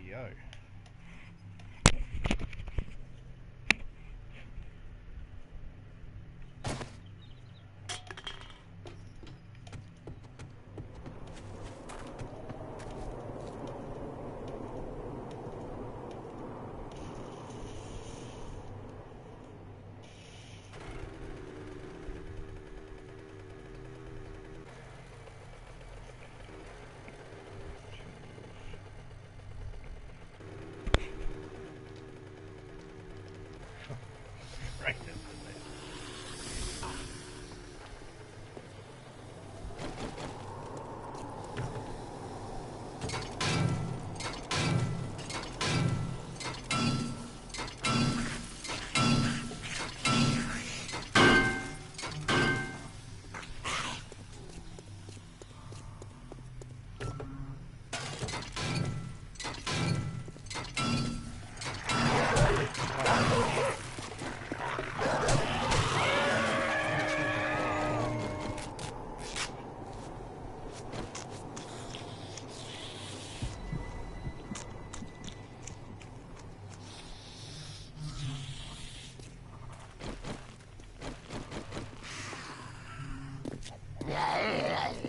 Radio. Right.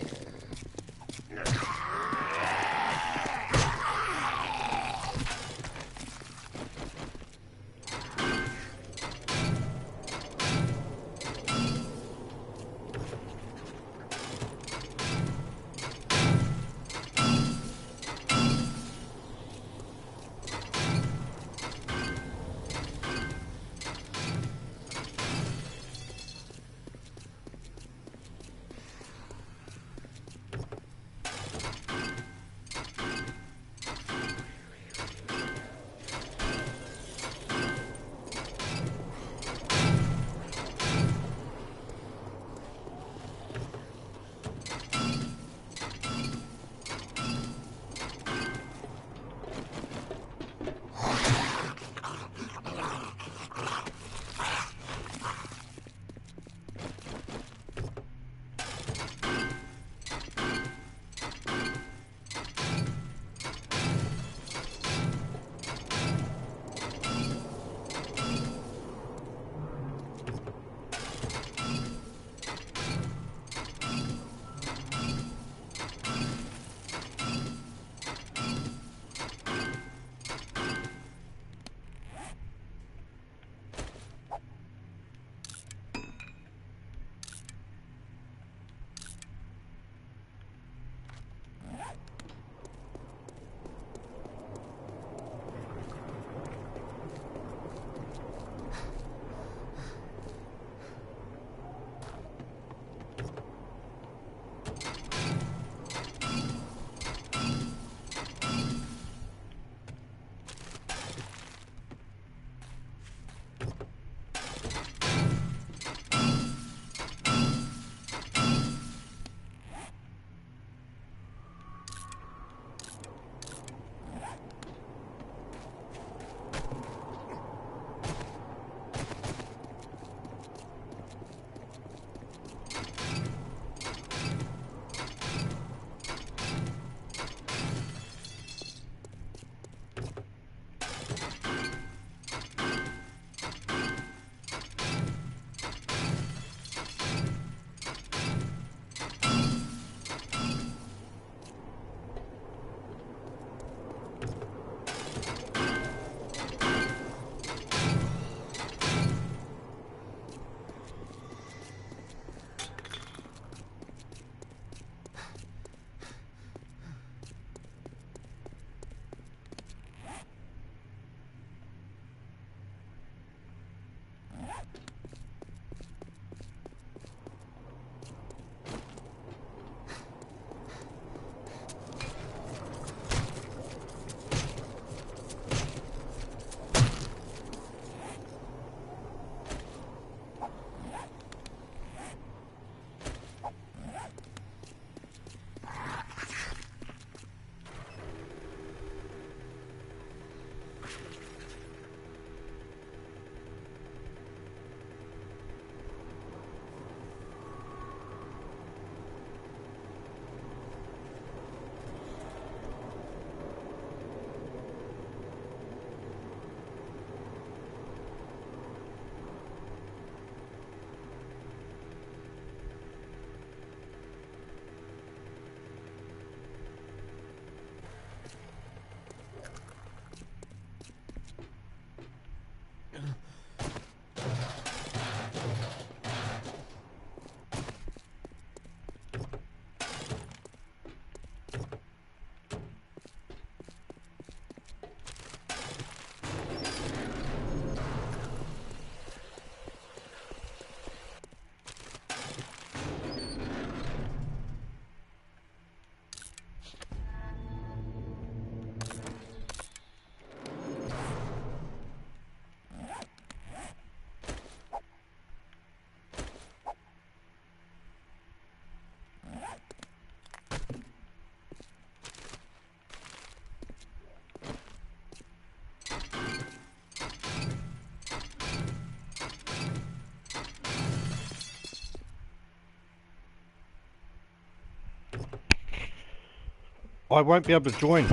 I won't be able to join.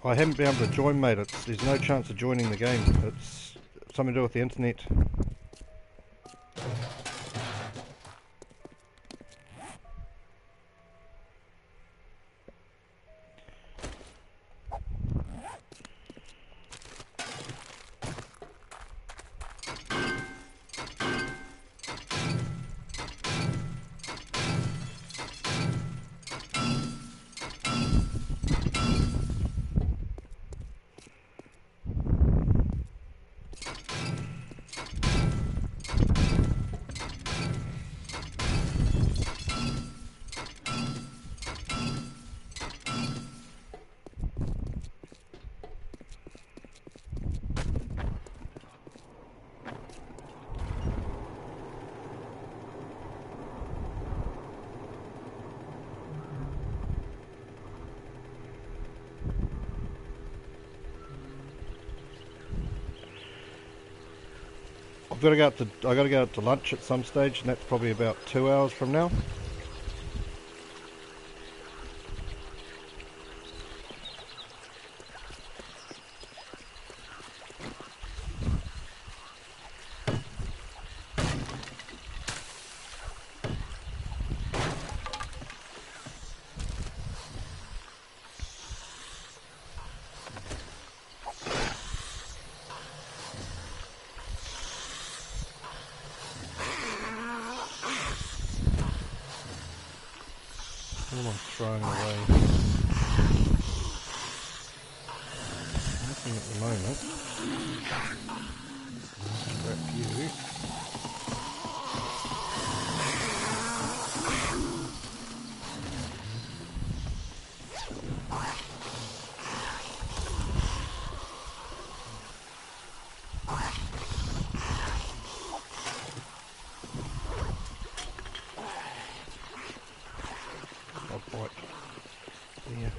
I haven't been able to join, mate. There's no chance of joining the game. It's something to do with the internet. I've got to go out to. I got to go out to lunch at some stage, and that's probably about 2 hours from now. What am I throwing away? Nothing at the moment. Scrap you. I'll bite. Yeah.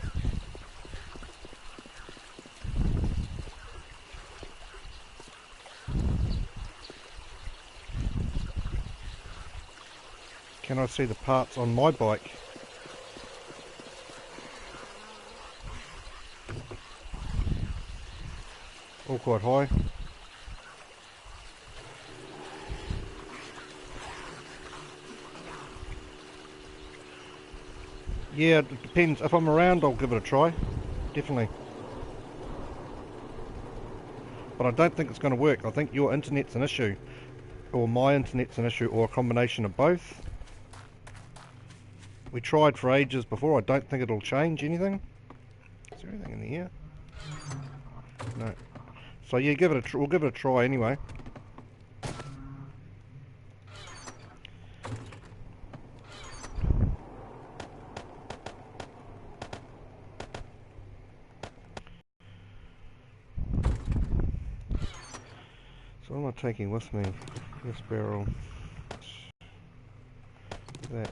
Can I see the parts on my bike? All quite high. Yeah, it depends. If I'm around, I'll give it a try. Definitely. But I don't think it's going to work. I think your internet's an issue. Or my internet's an issue, or a combination of both. We tried for ages before. I don't think it'll change anything. Is there anything in the air? No. So yeah, we'll give it a try anyway. So what am I taking with me? This barrel. That.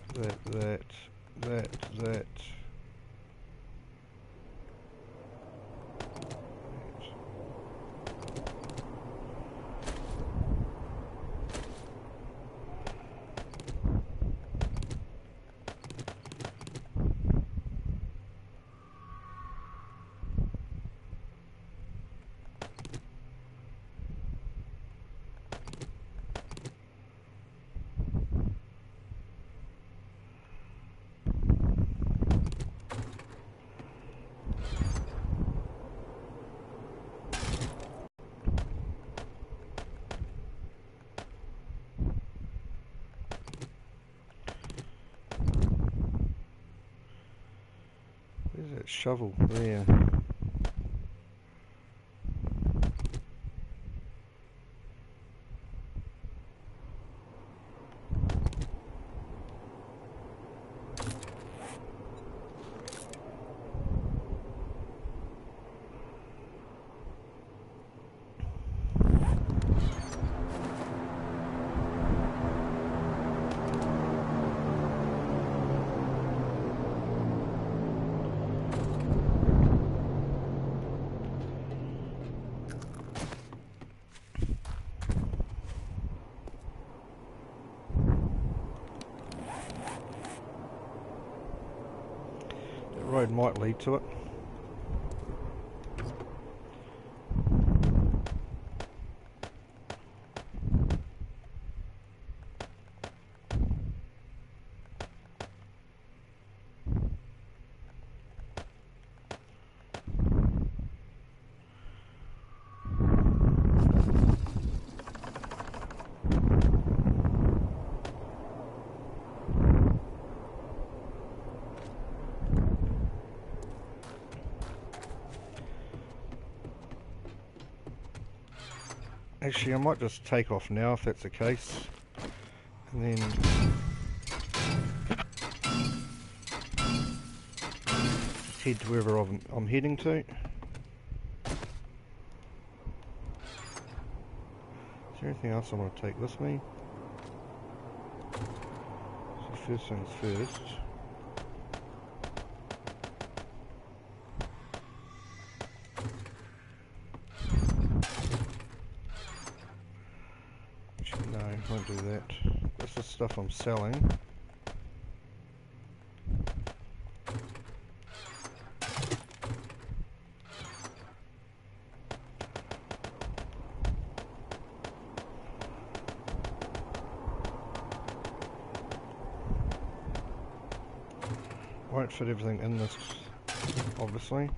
Where's that shovel? There. That road might lead to it. Actually, I might just take off now if that's the case. And then just head to wherever I'm heading to. Is there anything else I want to take with me? So first things first. No, won't do that. This is stuff I'm selling. Won't fit everything in this, obviously.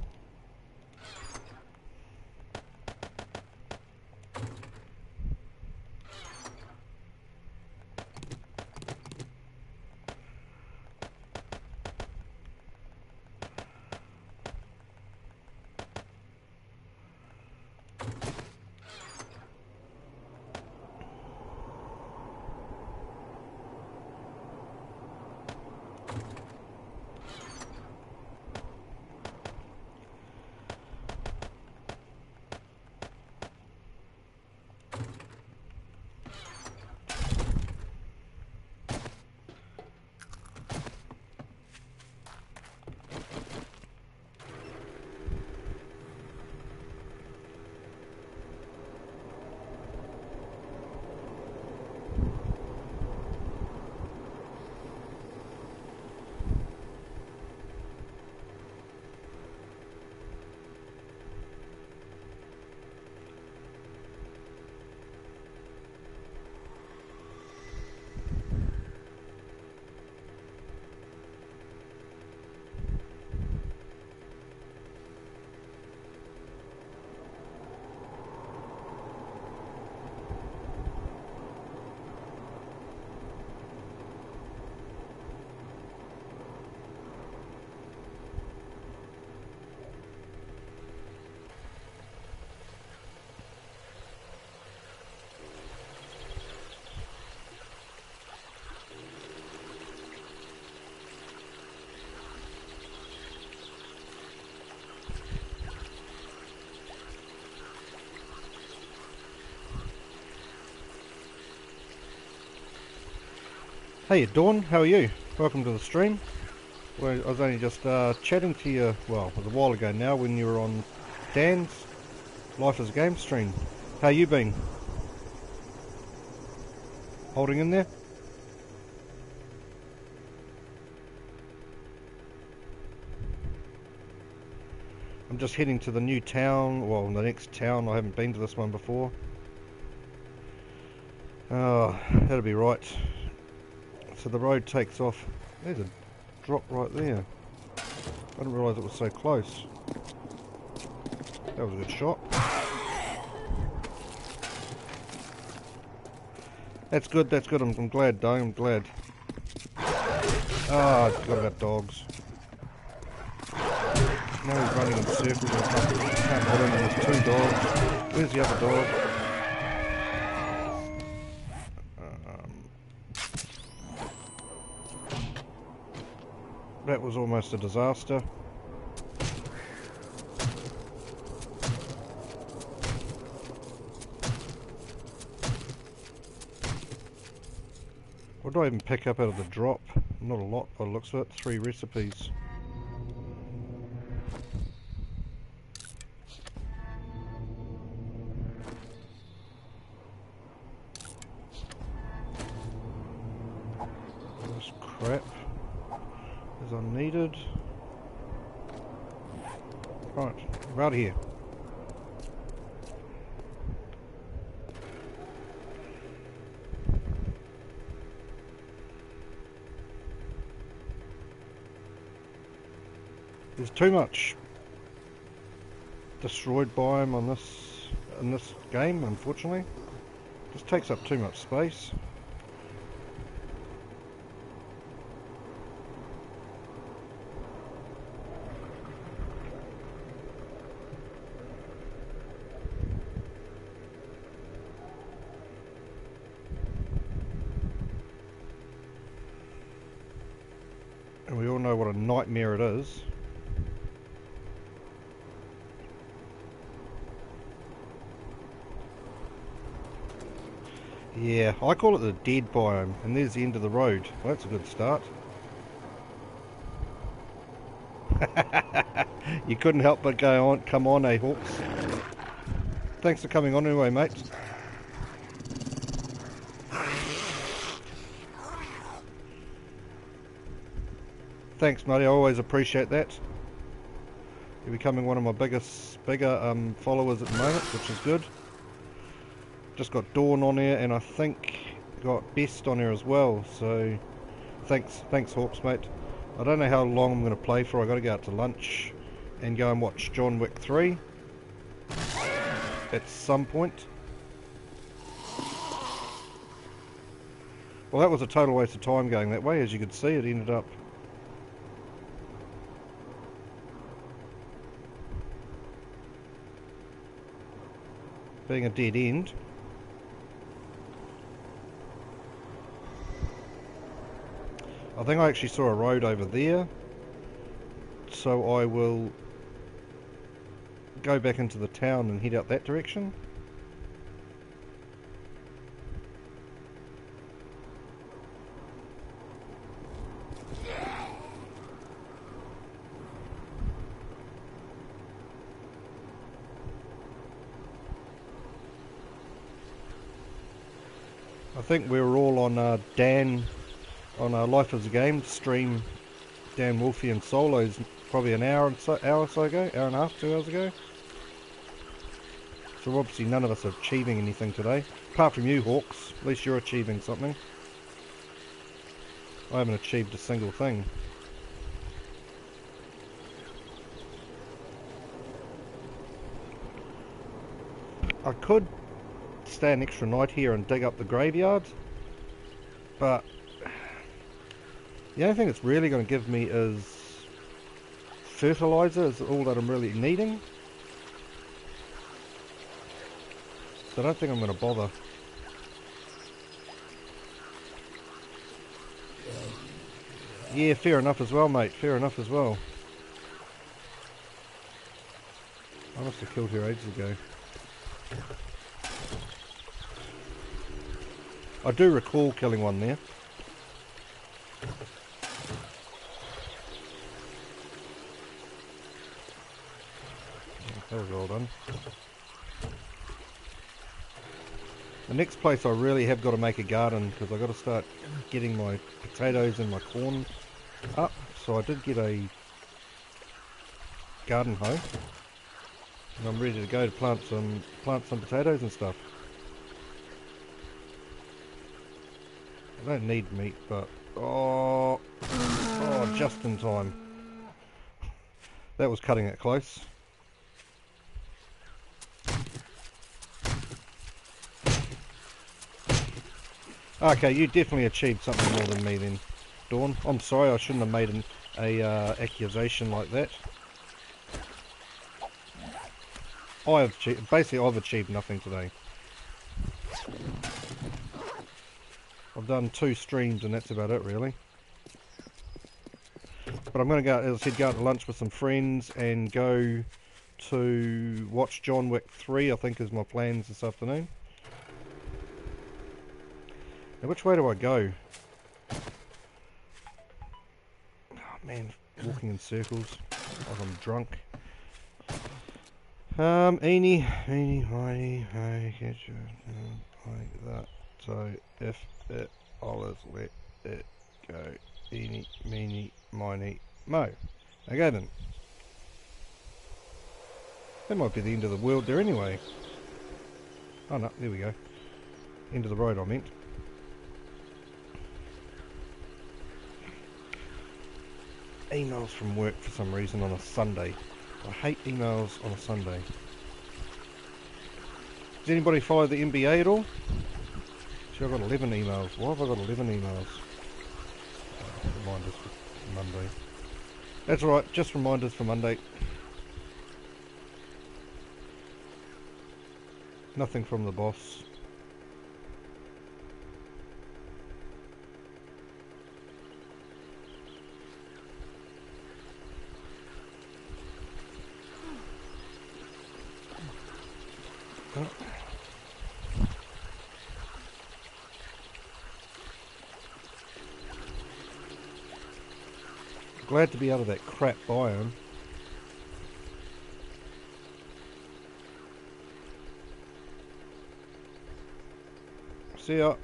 Hey Dawn, how are you? Welcome to the stream. Well, I was only just chatting to you, well, it was a while ago now when you were on Dan's Life is a Game stream. How you been? Holding in there? I'm just heading to the new town, well, the next town. I haven't been to this one before. Oh, that'll be right. So the road takes off. There's a drop right there. I didn't realise it was so close. That was a good shot. That's good, that's good. I'm glad, though. I'm glad. Ah, I forgot about dogs. Now he's running in circles and can't hit him, and there's two dogs. Where's the other dog? That was almost a disaster. What did I even pick up out of the drop? Not a lot by the looks of it. 3 recipes. This crap is unneeded. Right, we're out of here. There's too much destroyed biome on in this game, unfortunately. Just takes up too much space. nightmare it is. Yeah, I call it the dead biome, and there's the end of the road. Well, that's a good start. You couldn't help but go on. Come on, Hawks. Thanks for coming on anyway, mate. Thanks, Muddy. I always appreciate that. You're becoming one of my bigger followers at the moment, which is good. Just got Dawn on here, and I think got Best on here as well. So thanks, Hawks, mate. I don't know how long I'm going to play for. I got to go out to lunch and go and watch John Wick 3 at some point. Well, that was a total waste of time going that way. As you could see, it ended up being a dead end. I think I actually saw a road over there, so I will go back into the town and head out that direction. I think we were all on Dan on Life as a Game stream. Dan Wolfie and Solo's probably an hour or so ago, hour and a half, 2 hours ago. So obviously none of us are achieving anything today, apart from you, Hawks. At least you're achieving something. I haven't achieved a single thing. I could stay an extra night here and dig up the graveyard, but the only thing it's really going to give me is fertilizer, is all that I'm really needing. So I don't think I'm going to bother. Yeah, fair enough as well, mate. Fair enough as well. I must have killed her ages ago. I do recall killing one there. That was well done. The next place I really have got to make a garden, because I've got to start getting my potatoes and my corn up. So I did get a garden hoe, and I'm ready to go to plant some potatoes and stuff. I don't need meat, but oh, just in time. That was cutting it close. Okay, you definitely achieved something more than me then, Dawn. I'm sorry, I shouldn't have made an accusation like that. I've achieved nothing today. I've done 2 streams and that's about it really. But I'm going to go, as I said, go out to lunch with some friends and go to watch John Wick 3, I think is my plans this afternoon. Now which way do I go? Oh man, walking in circles like I'm drunk. Eeny, miny, hey, catch you, like that. So if it hollers, let it go. Eeny, meeny, miny, mo. Okay then. That might be the end of the world there anyway. Oh no, there we go. End of the road I meant. Emails from work for some reason on a Sunday. I hate emails on a Sunday. Does anybody follow the NBA at all? See, I've got 11 emails. Why have I got 11 emails? Reminders for Monday. That's alright, just reminders for Monday. Nothing from the boss. Glad to be out of that crap biome. See ya.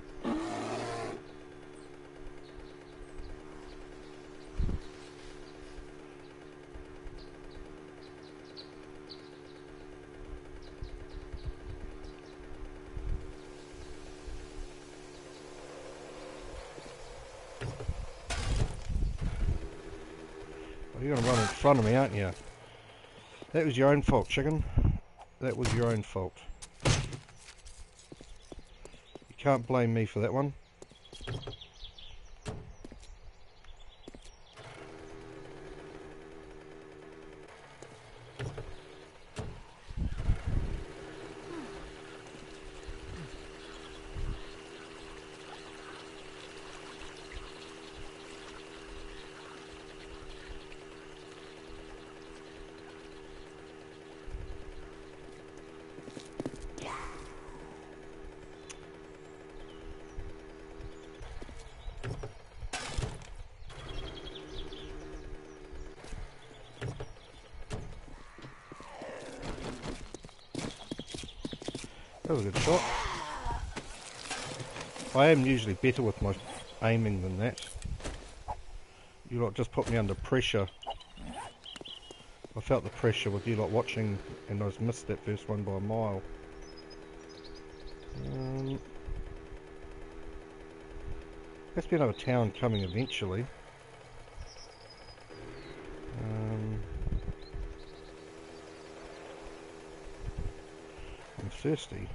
You're going to run in front of me, aren't you? That was your own fault, chicken. That was your own fault. You can't blame me for that one. That was a good shot. I am usually better with my aiming than that. You lot just put me under pressure. I felt the pressure with you lot watching, and I missed that first one by a mile. There's be another town coming eventually. I'm thirsty.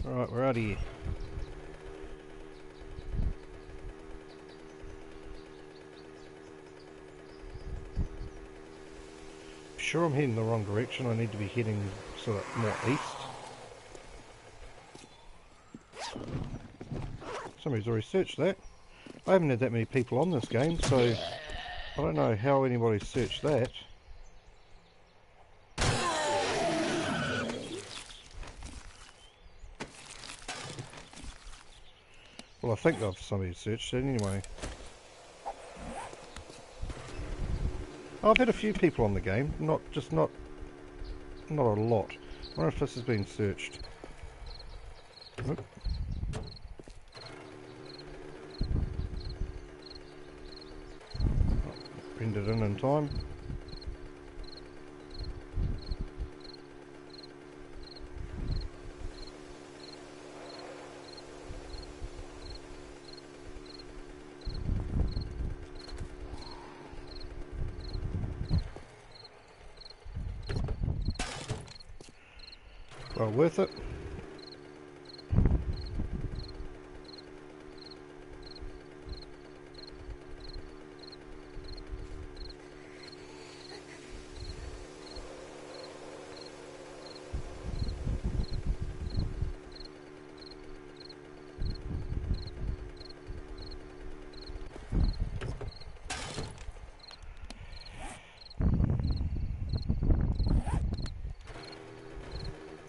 Alright, we're out of here. Sure, I'm heading the wrong direction. I need to be heading sort of more east. Somebody's already searched that. I haven't had that many people on this game, so I don't know how anybody's searched that. Well, I think somebody searched it anyway. Oh, I've had a few people on the game, not a lot. I wonder if this has been searched. Oop. Rendered in time. Well worth it.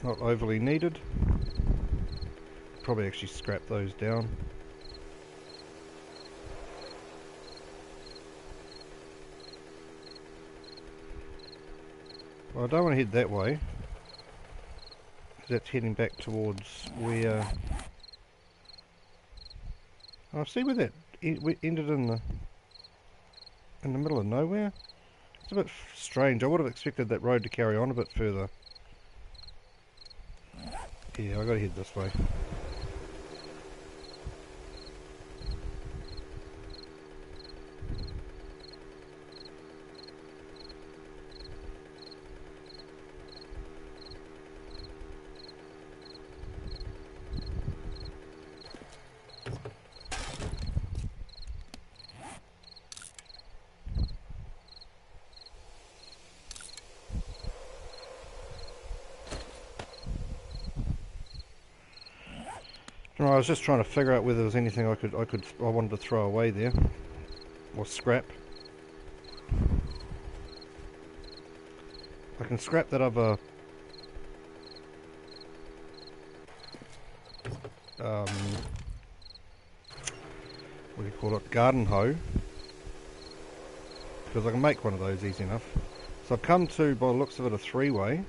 Not overly needed. Probably actually scrap those down. Well, I don't want to head that way. That's heading back towards where... Oh, see where that we ended in the middle of nowhere? It's a bit strange. I would have expected that road to carry on a bit further. Yeah, I gotta head this way. No, I was just trying to figure out whether there was anything I wanted to throw away there, or scrap. I can scrap that other what do you call it, garden hoe, because I can make one of those easy enough. So I've come to, by the looks of it, a three-way.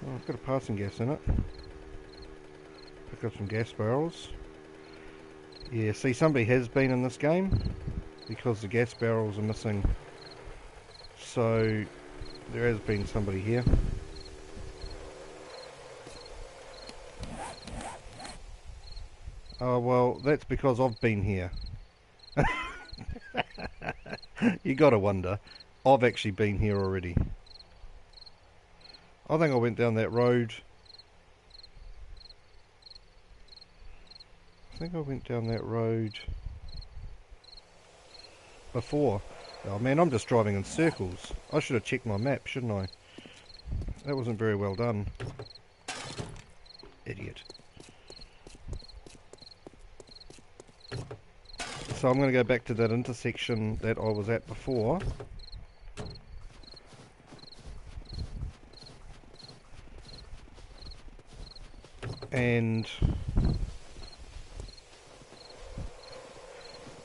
Oh, I've got a passing gas in it. Pick up some gas barrels. Yeah, see, somebody has been in this game because the gas barrels are missing. So there has been somebody here. Oh, well, that's because I've been here. You gotta wonder. I've actually been here already. I think I went down that road. Before. Oh man, I'm just driving in circles. I should have checked my map, shouldn't I? That wasn't very well done. Idiot. So I'm going to go back to that intersection that I was at before. And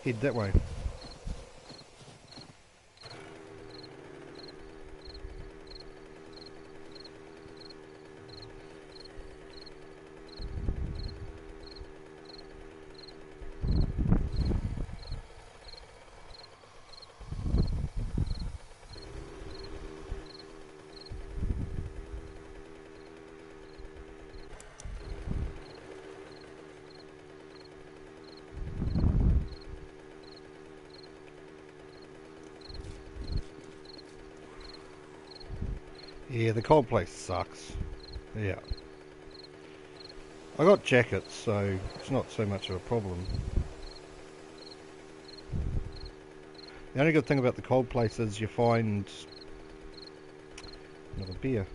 head that way. Yeah, the cold place sucks. Yeah. I got jackets, so it's not so much of a problem. The only good thing about the cold place is you find another beer.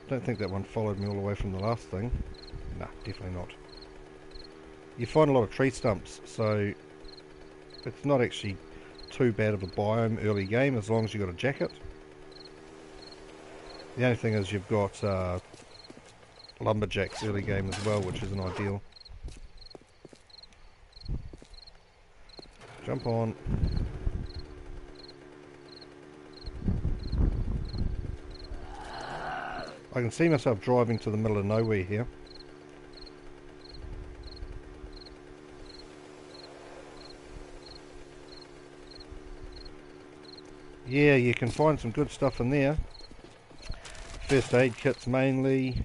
Don't think that one followed me all the way from the last thing. Nah, definitely not. You find a lot of tree stumps, so it's not actually too bad of a biome early game as long as you've got a jacket. The only thing is you've got lumberjacks early game as well, which isn't ideal. Jump on. I can see myself driving to the middle of nowhere here. Yeah, you can find some good stuff in there. First aid kits mainly.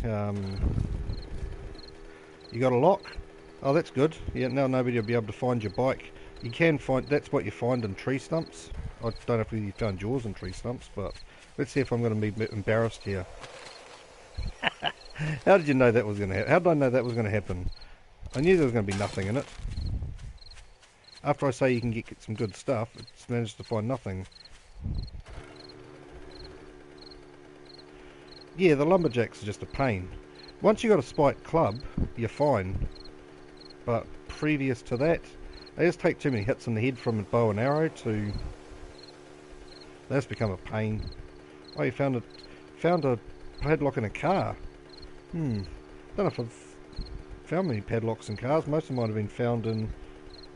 You got a lock? Oh, that's good. Yeah, now nobody will be able to find your bike. You can find, that's what you find in tree stumps. I don't know if you found yours in tree stumps, but let's see if I'm going to be embarrassed here. How did you know that was going to happen? How did I know that was going to happen? I knew there was going to be nothing in it. After I say you can get some good stuff, it's managed to find nothing. Yeah, the lumberjacks are just a pain. Once you got a spiked club, you're fine. But previous to that, they just take too many hits in the head from a bow and arrow to... They just become a pain. Oh, you found a padlock in a car. Don't know if I've found many padlocks in cars. Most of them might have been found in...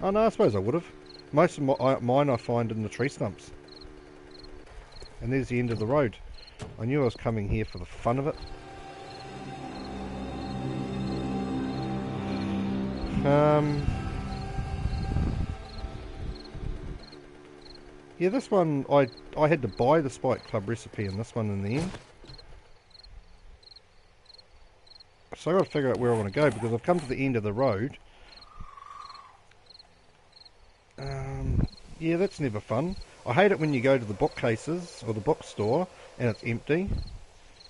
Oh no, I suppose I would have. Most of mine I find in the tree stumps. And there's the end of the road. I knew I was coming here for the fun of it. Yeah, this one, I had to buy the Spike Club recipe in this one in the end. So I've got to figure out where I want to go because I've come to the end of the road. Yeah, that's never fun. I hate it when you go to the bookcases or the bookstore and it's empty.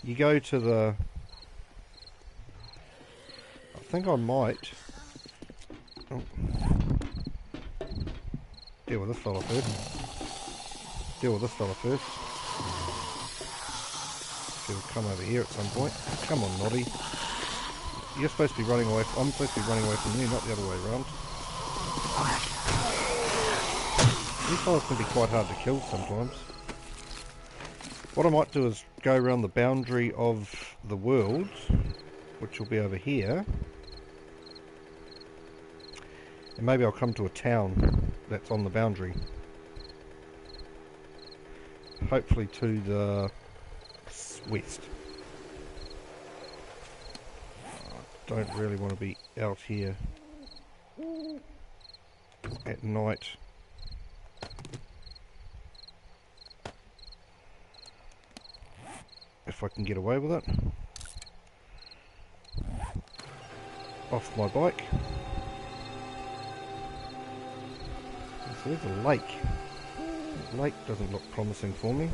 You go to the... I think I might... Oh. Deal with this fella first. he'll come over here at some point. Come on, Noddy. You're supposed to be running away. I'm supposed to be running away from you, not the other way around. These fellas can be quite hard to kill sometimes. What I might do is go around the boundary of the world, which will be over here. And maybe I'll come to a town that's on the boundary. Hopefully to the west. I don't really want to be out here at night. If I can get away with it. Off my bike. So there's a lake. The lake doesn't look promising for me.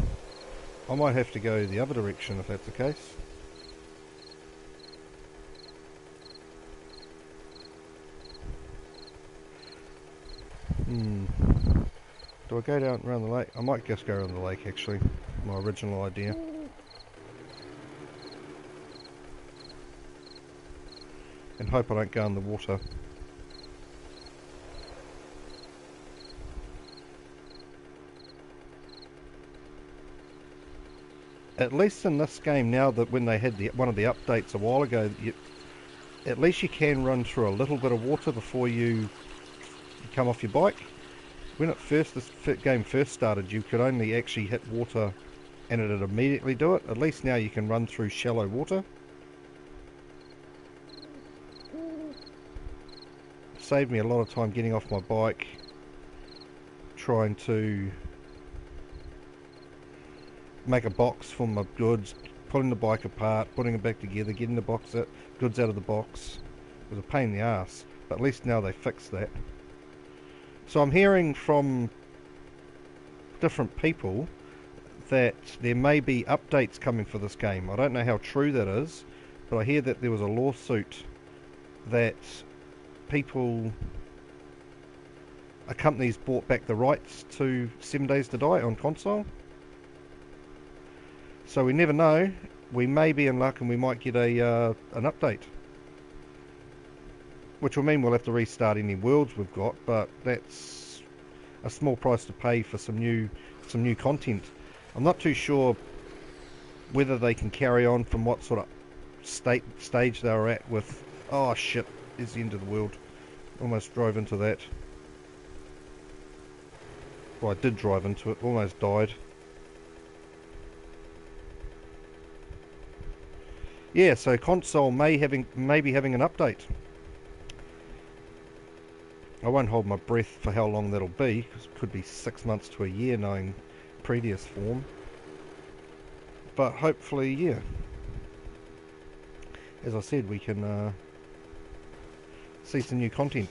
I might have to go the other direction if that's the case. Do I go down around the lake? I might just go around the lake actually. My original idea. And hope I don't go in the water. At least in this game now, that when they had one of the updates a while ago, at least you can run through a little bit of water before you come off your bike. When this game first started, you could only actually hit water and it'd immediately do it. At least now you can run through shallow water. Saved me a lot of time getting off my bike, trying to make a box for my goods, pulling the bike apart, putting it back together, getting the goods out of the box. It was a pain in the ass, but at least now they fixed that. So I'm hearing from different people that there may be updates coming for this game. I don't know how true that is, but I hear that there was a lawsuit that companies bought back the rights to 7 Days to Die on console. So we never know. We may be in luck and we might get an update. Which will mean we'll have to restart any worlds we've got, but that's a small price to pay for some new content. I'm not too sure whether they can carry on from what sort of stage they were at with... Oh shit, there's the end of the world. Almost drove into that. Well, I did drive into it, almost died. Yeah, so console may be having an update. I won't hold my breath for how long that'll be, because it could be 6 months to a year knowing previous form. But hopefully, yeah. As I said, we can see some new content.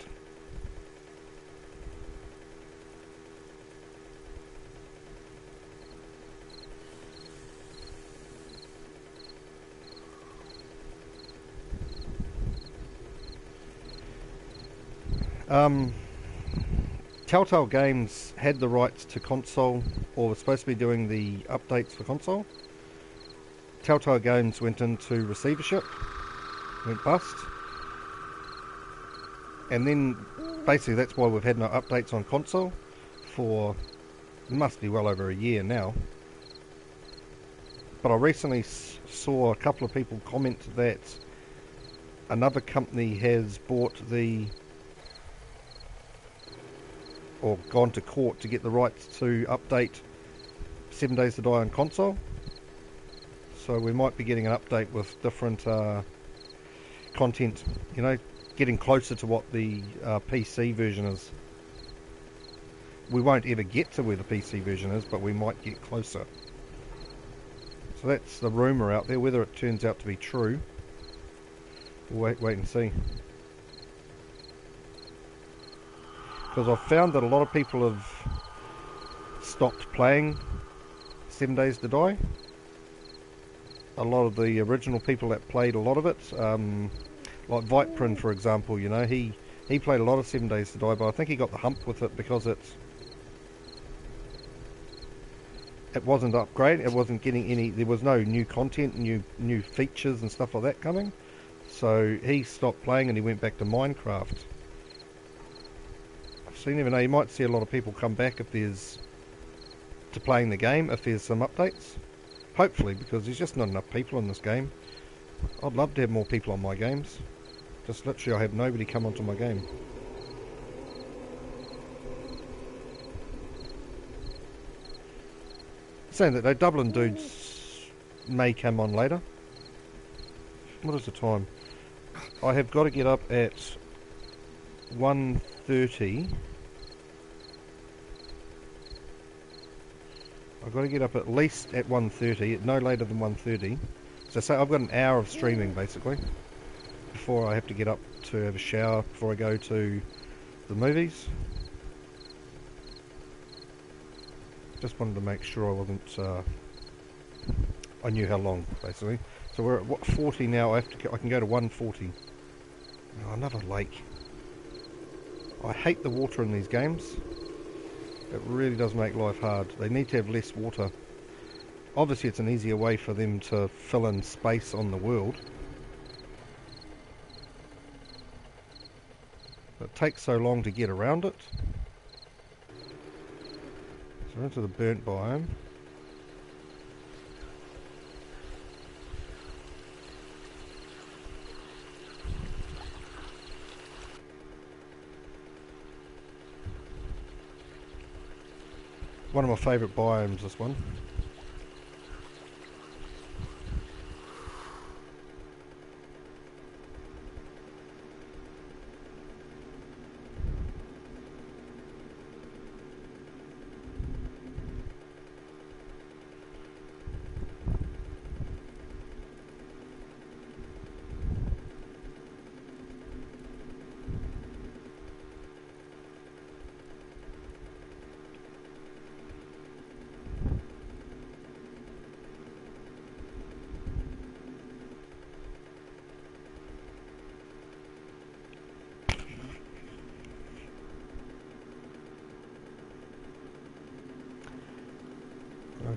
Telltale Games had the rights to console, or was supposed to be doing the updates for console. Telltale Games went into receivership, went bust, and then basically that's why we've had no updates on console for, it must be well over a year now. But I recently saw a couple of people comment that another company has bought or gone to court to get the rights to update 7 Days to Die on console. So we might be getting an update with different content, you know, getting closer to what the PC version is. We won't ever get to where the PC version is, but we might get closer. So that's the rumour out there. Whether it turns out to be true, we'll wait and see. Because I've found that a lot of people have stopped playing 7 Days to Die. A lot of the original people that played a lot of it, like Viprin for example, you know, he played a lot of 7 Days to Die, but I think he got the hump with it because it it wasn't upgraded, it wasn't getting any, there was no new content, new features and stuff like that coming. So he stopped playing and he went back to Minecraft. So you never know, you might see a lot of people come back if there's, to playing the game, if there's some updates. Hopefully, because there's just not enough people in this game. I'd love to have more people on my games. Just literally I have nobody come onto my game. Saying that though, Dublin dudes may come on later. What is the time? I have got to get up at 1:30. I've got to get up at least at 1:30, no later than 1:30. So say I've got an hour of streaming basically before I have to get up to have a shower before I go to the movies. Just wanted to make sure I wasn't, I knew how long basically. So we're at what, 40 now. I can go to 140. Oh, another lake. I hate the water in these games. It really does make life hard. They need to have less water. Obviously it's an easier way for them to fill in space on the world. But it takes so long to get around it. So into the burnt biome. One of my favourite biomes, this one.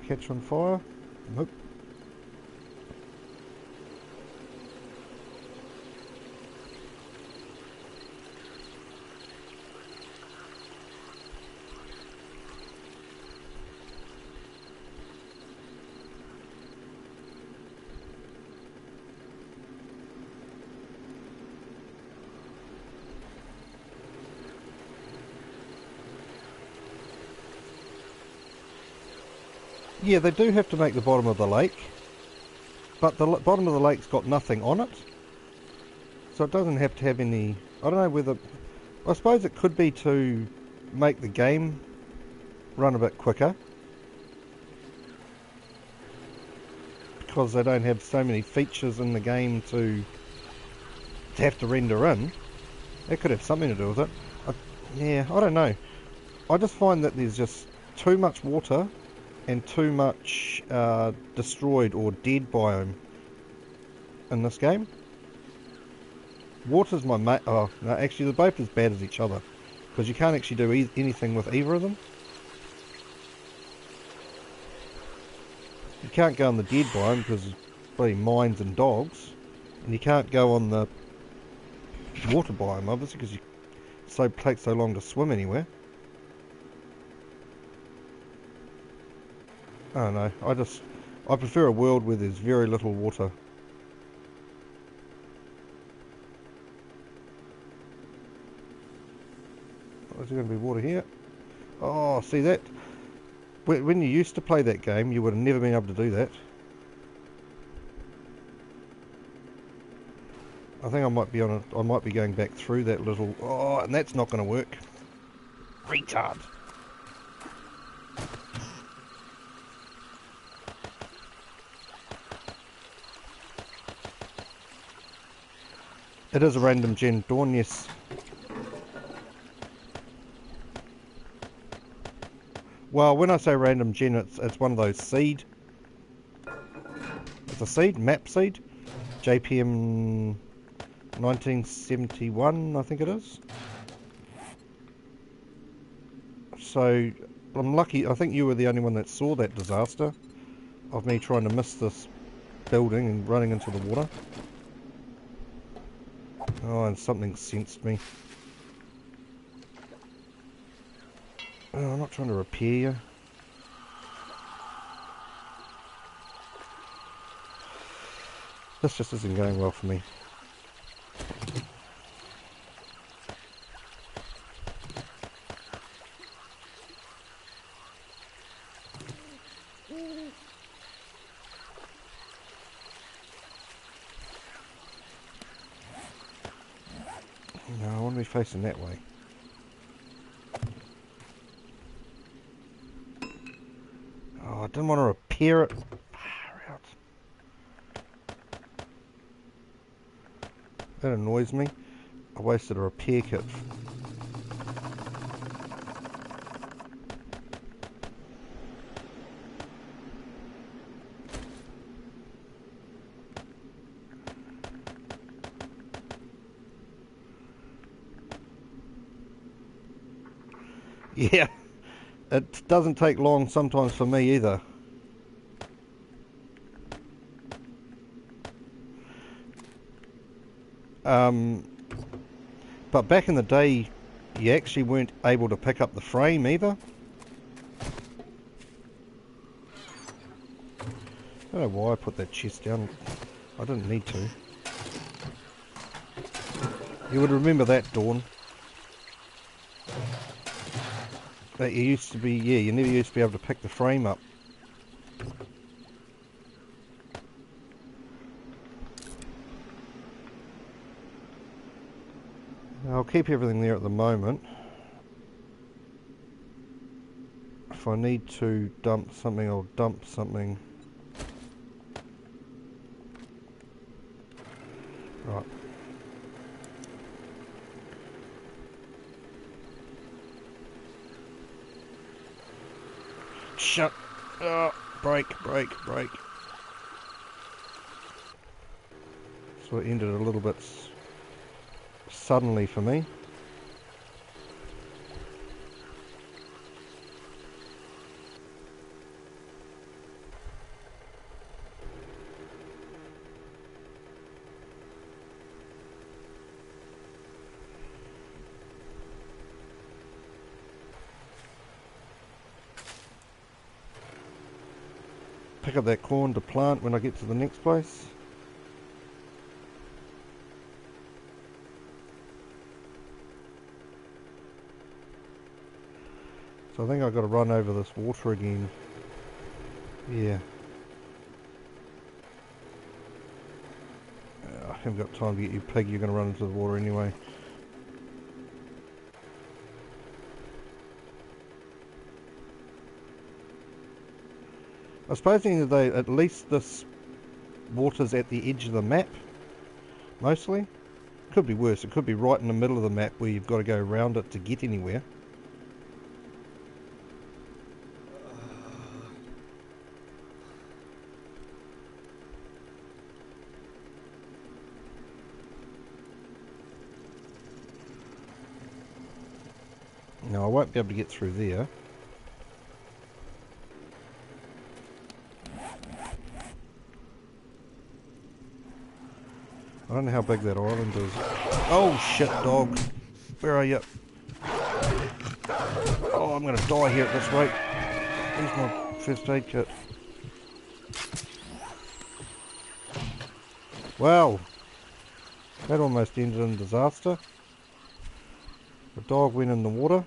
Catch on fire? Nope. Yeah, they do have to make the bottom of the lake, but the bottom of the lake's got nothing on it, so it doesn't have to have any. I don't know whether, I suppose it could be to make the game run a bit quicker, because they don't have so many features in the game to have to render in. It could have something to do with it. Yeah, I don't know. I just find that there's just too much water and too much destroyed or dead biome in this game. Water's my mate. Oh, no, actually they're both as bad as each other, because you can't actually do anything with either of them. You can't go on the dead biome because there's bloody mines and dogs, and you can't go on the water biome obviously because it takes so long to swim anywhere. I don't know, I prefer a world where there's very little water. Is there going to be water here? Oh, see that? When you used to play that game, you would have never been able to do that. I think I might be I might be going back through that little... Oh, and that's not going to work. Retard. It is a random gen dawn, yes. Well, when I say random gen, it's one of those seed. It's a seed, map seed. JPM 1971, I think it is. So I'm lucky. I think you were the only one that saw that disaster of me trying to miss this building and running into the water. Oh, and something sensed me. Oh, I'm not trying to repair you. This just isn't going well for me. No, I want to be facing that way. Oh, I didn't want to repair it. Far out. That annoys me. I wasted a repair kit. Yeah, it doesn't take long sometimes for me either. But back in the day, you actually weren't able to pick up the frame either. I don't know why I put that chest down. I didn't need to. You would remember that, Dawn. That you used to be, yeah, you never used to be able to pick the frame up. I'll keep everything there at the moment. If I need to dump something, I'll dump something. Right. Shut. Oh, break. So it ended a little bit suddenly for me. Pick up that corn to plant when I get to the next place. So I think I've got to run over this water again. Yeah. I haven't got time to get you, pig. You're going to run into the water anyway. I suppose at the end of the day, at least this water's at the edge of the map, mostly. Could be worse. It could be right in the middle of the map where you've got to go around it to get anywhere. No, I won't be able to get through there. I don't know how big that island is. Oh shit, dog. Where are you? Oh, I'm going to die here at this rate. Where's my first aid kit? Wow. That almost ended in disaster. The dog went in the water.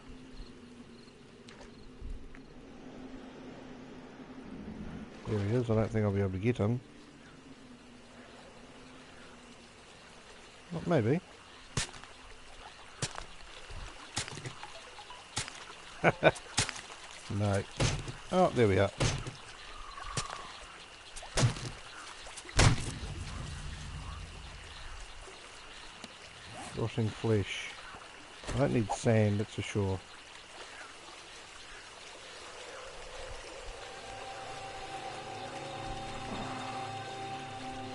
There he is. I don't think I'll be able to get him. Well, maybe. No. Oh, there we are. Rotting flesh. I don't need sand, that's for sure.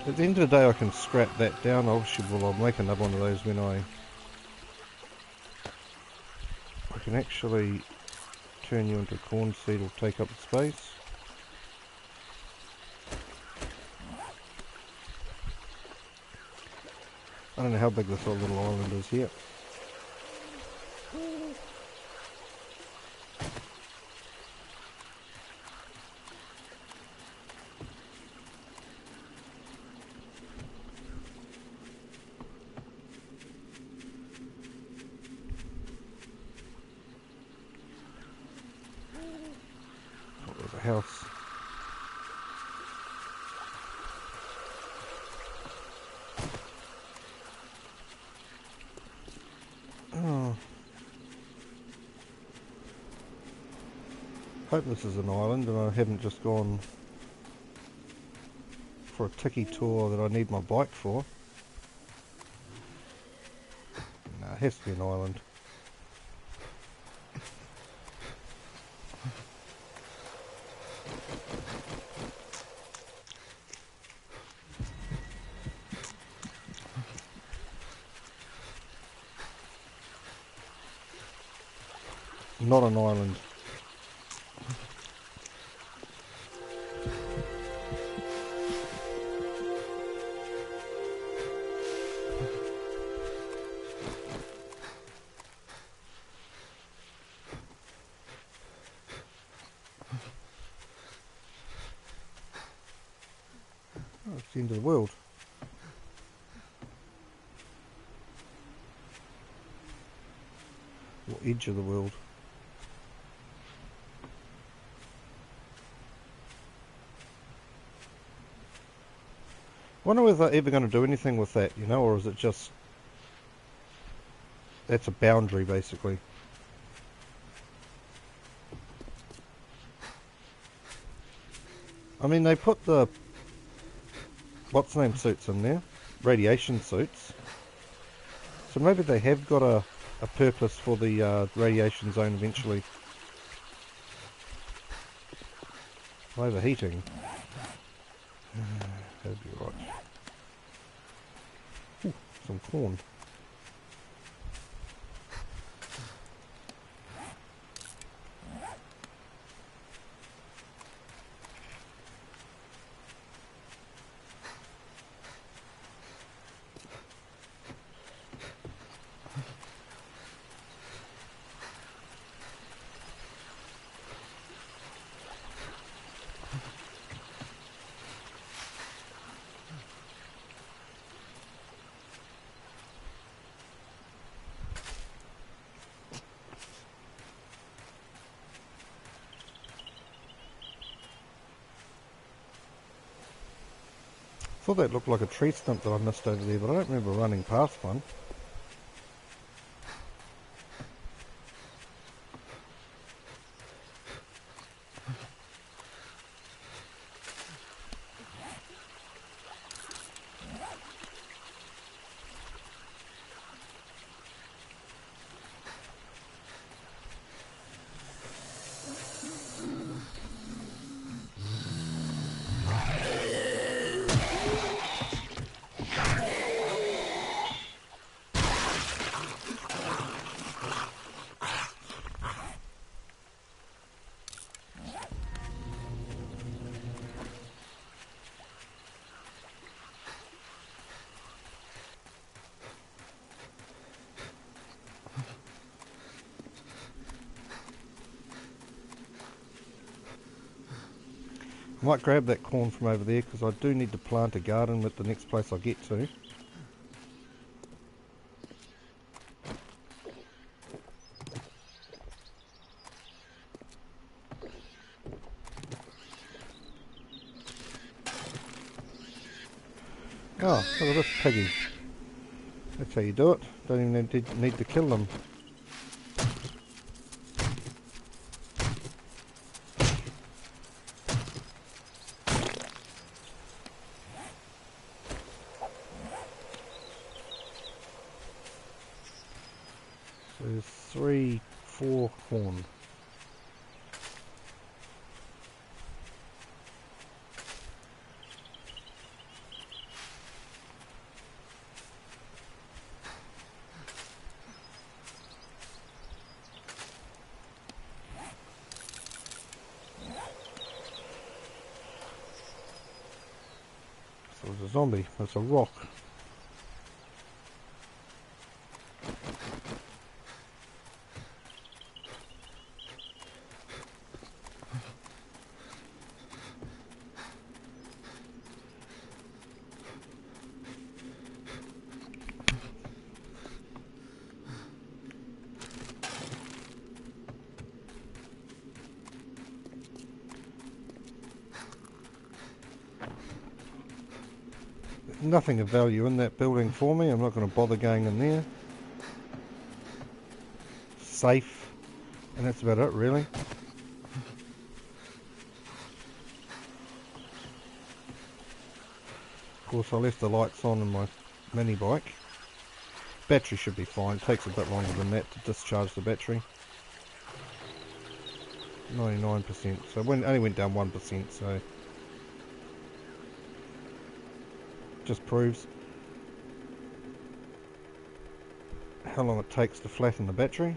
At the end of the day I can scrap that down. I'll make another one of those when I can actually turn you into corn seed or take up space. I don't know how big this little island is here. Oh, there's a house. Oh. Hope this is an island and I haven't just gone for a tiki tour that I need my bike for. No, it has to be an island. Not an island. Oh, it's the end of the world. Or edge of the world. Wonder whether they're ever going to do anything with that, you know, or is it just... That's a boundary, basically. I mean, they put the... What's name suits in there? Radiation suits. So maybe they have got a purpose for the radiation zone eventually. Overheating. That'd be right. Ooh, some corn. I thought that looked like a tree stump that I missed over there, but I don't remember running past one. I might grab that corn from over there because I do need to plant a garden at the next place I get to. Oh, look at this piggy. That's how you do it. Don't even need to kill them. So there's 3, 4 corn. It was a zombie. It's a rock. Nothing of value in that building for me. I'm not going to bother going in there. Safe. And that's about it, really. Of course, I left the lights on in my mini bike. Battery should be fine. It takes a bit longer than that to discharge the battery. 99%. So it only went down 1%, so just proves how long it takes to flatten the battery.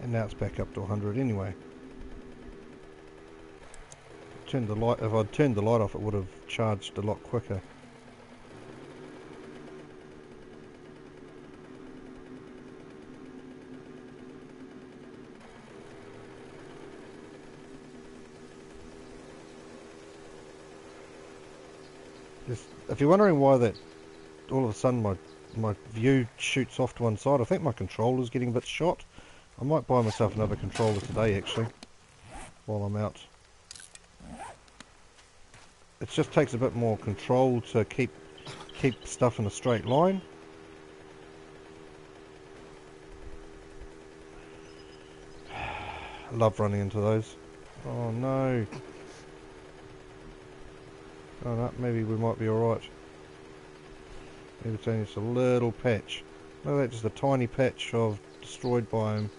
And now it's back up to 100 anyway. Turned the light. If I'd turned the light off, it would have charged a lot quicker. If you're wondering why that all of a sudden my view shoots off to one side, I think my controller's getting a bit shot. I might buy myself another controller today actually, while I'm out. It just takes a bit more control to keep stuff in a straight line. I love running into those. Oh no. Oh no, maybe we might be alright. Maybe it's only just a little patch. No, that's just a tiny patch of destroyed biome.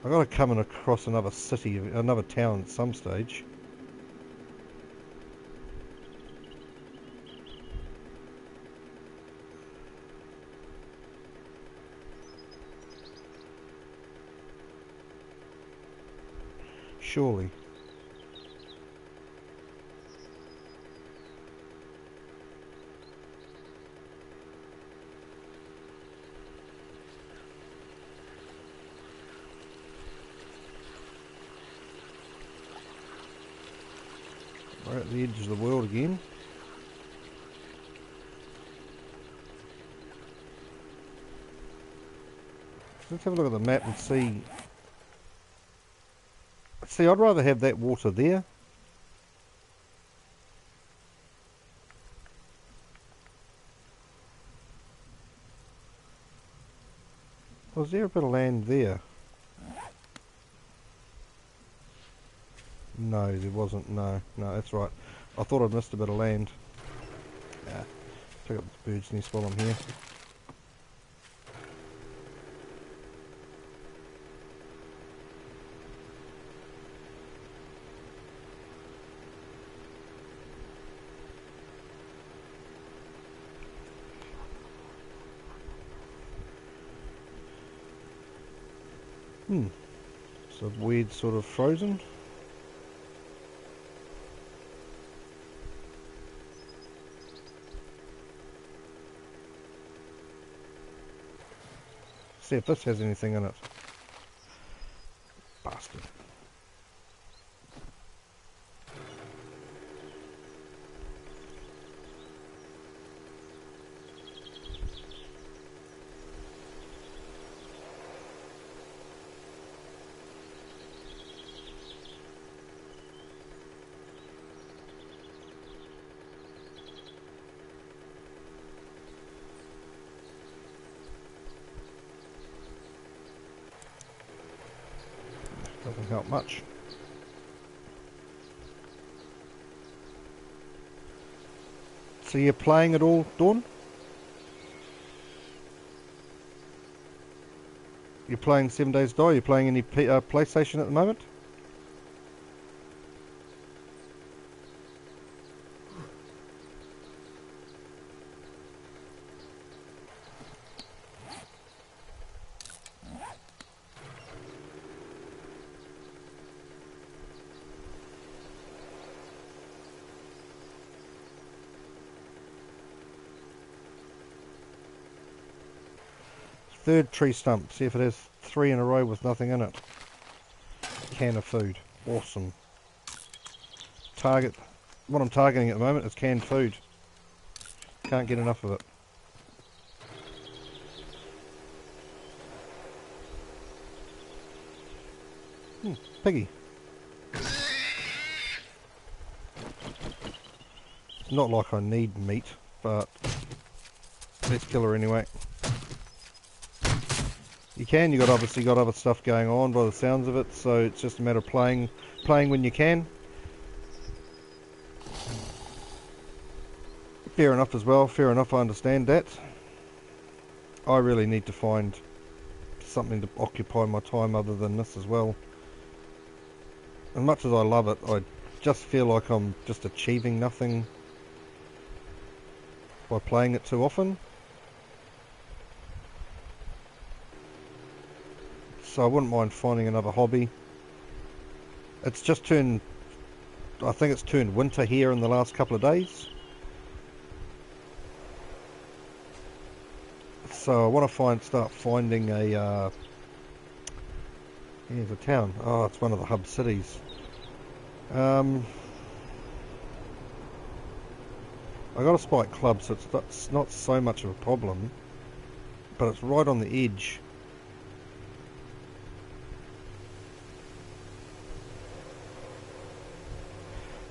I've got to come in across another city, another town at some stage. Surely. We're at the edge of the world again. Let's have a look at the map and see. See, I'd rather have that water there. Was there a bit of land there? No, there wasn't. No, that's right. I thought I'd missed a bit of land. Yeah, pick up the bird's nest while I'm here. So weird sort of frozen. See if this has anything in it. Bastard. help much. So you're playing it all, Dawn? You're playing 7 Days to Die? You're playing any PlayStation at the moment? Third tree stump. See if it has 3 in a row with nothing in it. Can of food. Awesome. Target. What I'm targeting at the moment is canned food. Can't get enough of it. Piggy. Not like I need meat, but let's kill her anyway. You can, you've obviously got other stuff going on by the sounds of it, so it's just a matter of playing when you can. Fair enough as well, fair enough, I understand that. I really need to find something to occupy my time other than this as well. As much as I love it, I just feel like I'm just achieving nothing by playing it too often. So I wouldn't mind finding another hobby. It's just turned, I think it's turned winter here in the last couple of days. So I want to start finding a, here's a town. Oh, it's one of the hub cities. I got a spike club, so it's not so much of a problem, but it's right on the edge.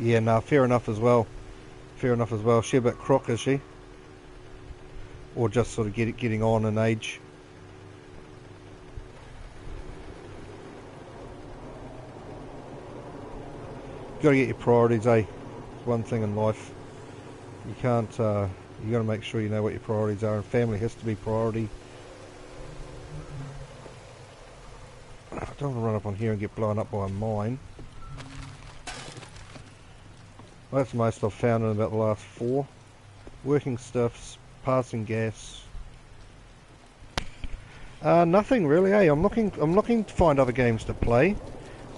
Yeah, no, fair enough as well. Fair enough as well. She a bit crook, is she? Or just sort of getting on in age? You gotta get your priorities, eh? One thing in life. You can't, you gotta make sure you know what your priorities are, and family has to be priority. I don't want to run up on here and get blown up by a mine. That's the most I've found in about the last 4. Working stuffs, passing gas. Nothing really, eh? I'm looking to find other games to play.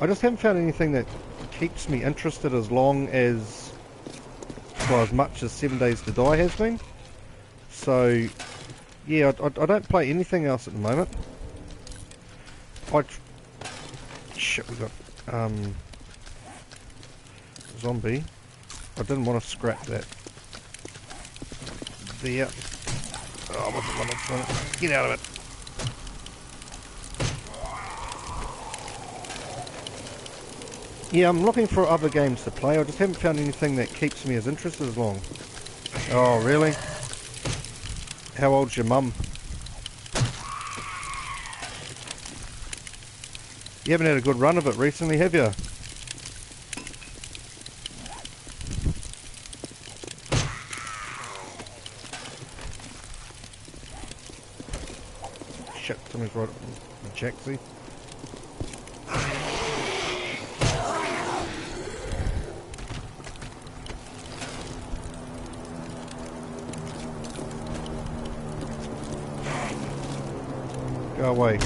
I just haven't found anything that keeps me interested as long as, well, as much as 7 Days to Die has been. So, yeah, I don't play anything else at the moment. Shit, we got zombie. I didn't want to scrap that. There. Oh, what's the one that's on it? Get out of it. Yeah, I'm looking for other games to play. I just haven't found anything that keeps me as interested as long. Oh, really? How old's your mum? You haven't had a good run of it recently, have you? Shit, something's right up the jacksie. Go away.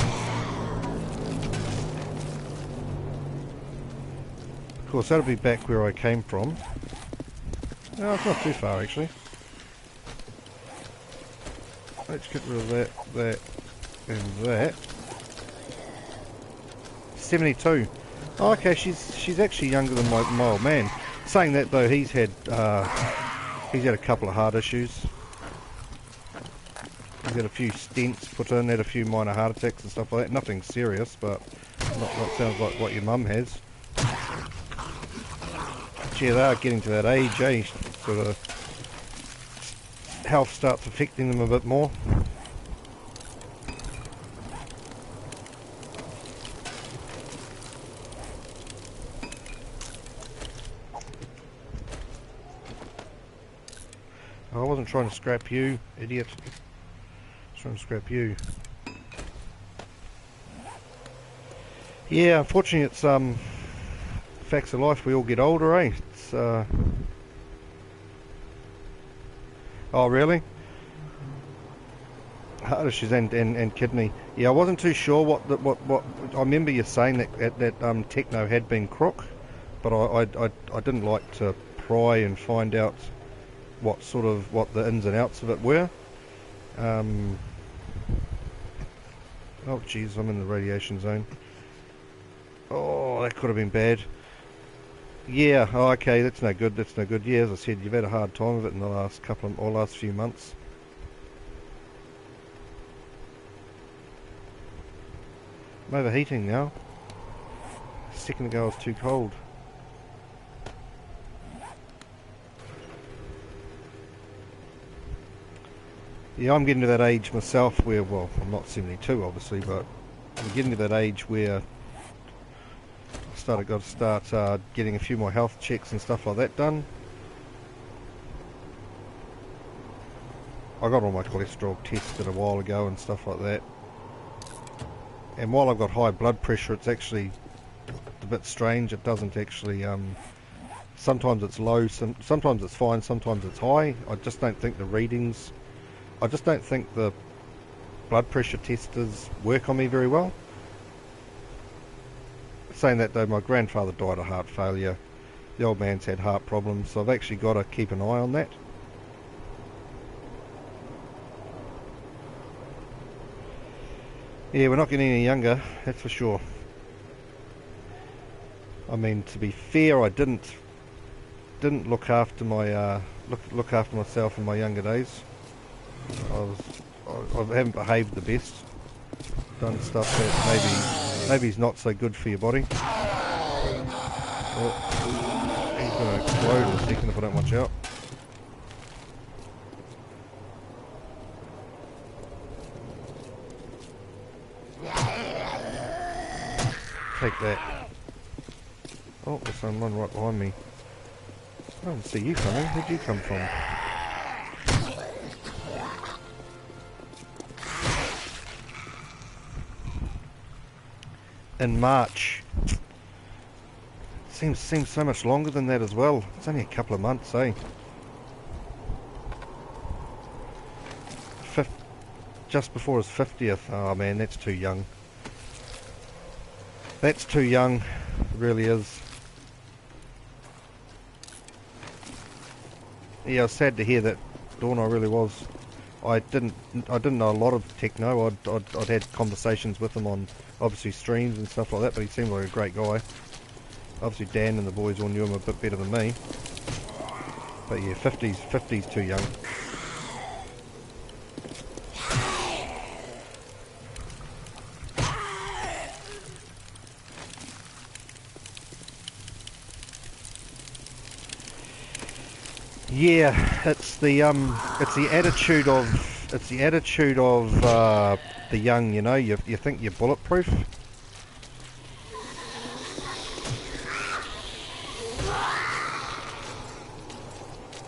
Of course, that'll be back where I came from. No, it's not too far actually. Let's get rid of that, and that. 72. Oh, okay, she's actually younger than my old man. Saying that though, he's had a couple of heart issues. He's had a few stents put in, had a few minor heart attacks and stuff like that. Nothing serious, but not what sounds like what your mum has. Gee, they are getting to that age, eh? Sort of health starts affecting them a bit more. I wasn't trying to scrap you, idiot. I was trying to scrap you. Yeah, unfortunately it's facts of life, we all get older, eh? It's oh really? Heart issues and kidney. Yeah, I wasn't too sure what I remember you saying that techno had been crook, but I didn't like to pry and find out what the ins and outs of it were. Oh jeez, I'm in the radiation zone. Oh, that could have been bad. Yeah, oh, okay, that's no good, that's no good. Yeah, as I said, you've had a hard time of it in the last few months. I'm overheating now. A second ago I was too cold. Yeah, I'm getting to that age myself where, well, I'm not 72 obviously, but I'm getting to that age where got to start getting a few more health checks and stuff like that done. I got all my cholesterol tested a while ago and stuff like that. And while I've got high blood pressure, it's actually a bit strange. It doesn't actually, sometimes it's low, sometimes it's fine, sometimes it's high. I just don't think the readings, I just don't think the blood pressure testers work on me very well. Saying that though, my grandfather died of heart failure. The old man's had heart problems, so I've actually got to keep an eye on that. Yeah, we're not getting any younger, that's for sure. I mean, to be fair, I didn't look after my look after myself in my younger days. I haven't behaved the best. Done stuff that maybe is not so good for your body. Oh, he's going to explode in a second if I don't watch out. Take that. Oh, there's someone right behind me. I don't see you coming. Where'd you come from? In March. Seems so much longer than that as well. It's only a couple of months, eh? Just before his 50th. Oh man, that's too young. That's too young. It really is. Yeah, I was sad to hear that, Dawn. I really was. I didn't know a lot of techno. I'd had conversations with him on obviously streams and stuff like that, but he seemed like a great guy. Obviously Dan and the boys all knew him a bit better than me. But yeah, 50's too young. Yeah, it's the attitude of the young. You know, you think you're bulletproof.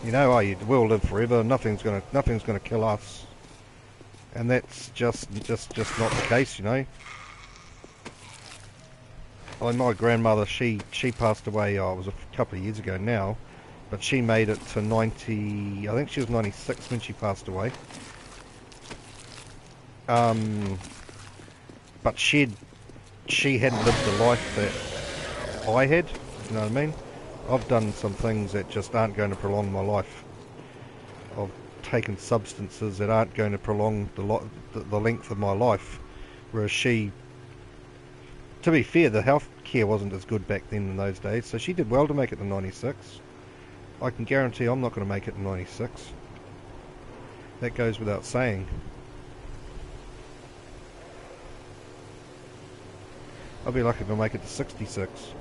You know, oh, we'll live forever. Nothing's gonna kill us, and that's just not the case. You know. Like my grandmother, she passed away. Oh, it was a couple of years ago now. But she made it to 90, I think she was 96 when she passed away. But she hadn't lived the life that I had, you know what I mean? I've done some things that just aren't going to prolong my life. I've taken substances that aren't going to prolong the length of my life. Whereas she, to be fair, the health care wasn't as good back then in those days, so she did well to make it to 96. I can guarantee I'm not going to make it to 96. That goes without saying. I'll be lucky if I make it to 66.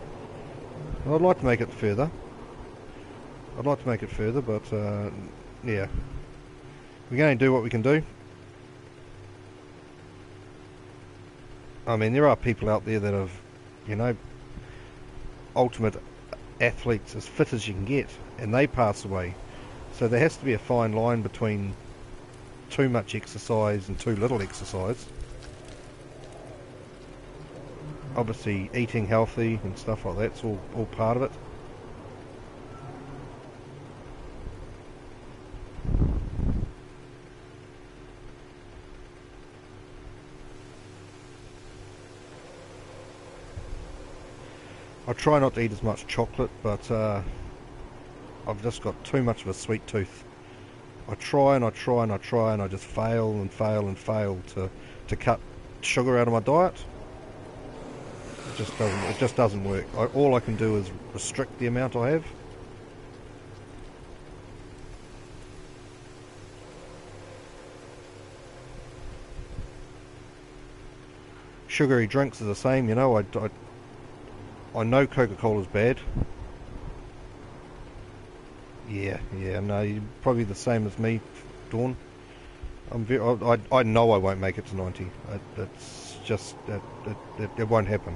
Well, I'd like to make it further. But yeah. We're going to do what we can do. I mean, there are people out there that have, you know, ultimate athletes, as fit as you can get, and they pass away. So there has to be a fine line between too much exercise and too little exercise. Obviously eating healthy and stuff like that's all part of it. I try not to eat as much chocolate, but I've just got too much of a sweet tooth. I try and I try and I try and I just fail and fail and fail to cut sugar out of my diet. It just doesn't work. All I can do is restrict the amount I have. Sugary drinks are the same, you know. I know Coca-Cola's bad. Yeah, no, you're probably the same as me, Dawn. I know I won't make it to 90. It's just it won't happen,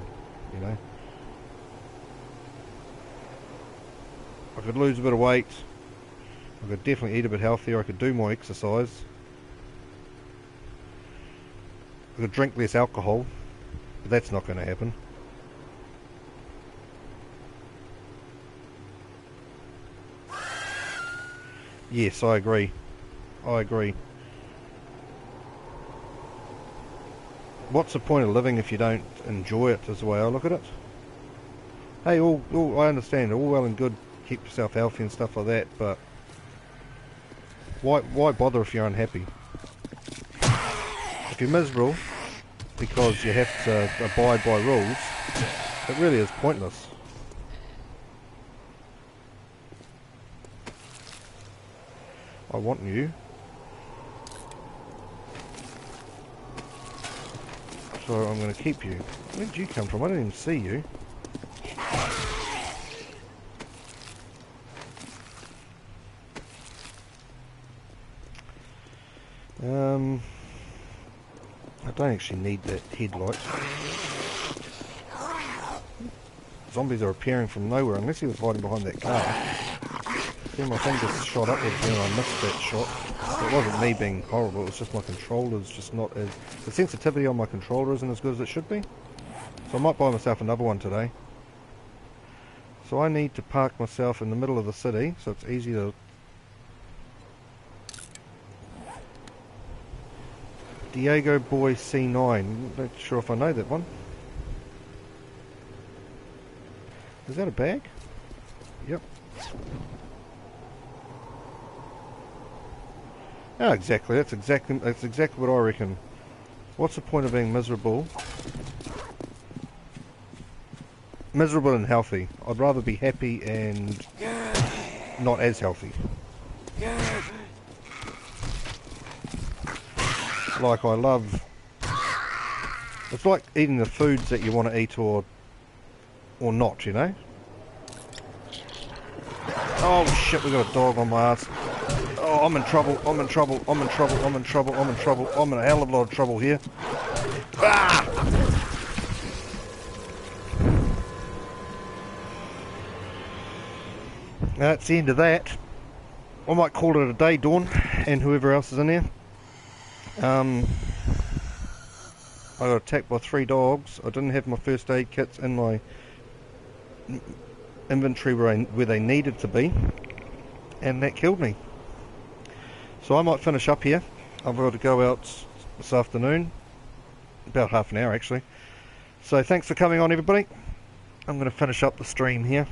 you know. I could lose a bit of weight. I could definitely eat a bit healthier. I could do more exercise. I could drink less alcohol, but that's not going to happen. Yes, I agree. I agree. What's the point of living if you don't enjoy it, is the way I look at it. Hey, I understand, all well and good, keep yourself healthy and stuff like that, but why bother if you're unhappy? If you're miserable because you have to abide by rules, it really is pointless. I want you. So I'm going to keep you. Where did you come from? I didn't even see you. I don't actually need that headlight. Zombies are appearing from nowhere, unless he was hiding behind that car. Then my thing just shot upwards and I missed that shot. It wasn't me being horrible, it was just my controller's just not as... The sensitivity on my controller isn't as good as it should be. So I might buy myself another one today. So I need to park myself in the middle of the city, so it's easy to... Diego Boy C9, not sure if I know that one. Is that a bag? Yep. Oh, exactly. That's exactly what I reckon. What's the point of being miserable? Miserable and healthy. I'd rather be happy and not as healthy. Like I love... It's like eating the foods that you want to eat or not, you know? Oh shit, we got a dog on my ass. Oh, I'm in trouble, I'm in trouble, I'm in trouble, I'm in trouble, I'm in trouble, I'm in a hell of a lot of trouble here. Ah! That's the end of that. I might call it a day, Dawn, and whoever else is in there. I got attacked by 3 dogs. I didn't have my first aid kits in my inventory where they needed to be, and that killed me. So I might finish up here. I've got to go out this afternoon, about half an hour actually. So thanks for coming on, everybody. I'm going to finish up the stream here.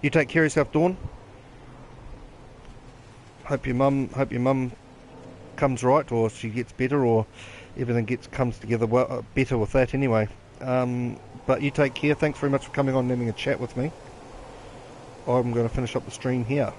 You take care of yourself, Dawn. Hope your mum comes right, or she gets better, or everything comes together well, better with that anyway. But you take care. Thanks very much for coming on and having a chat with me. I'm going to finish up the stream here.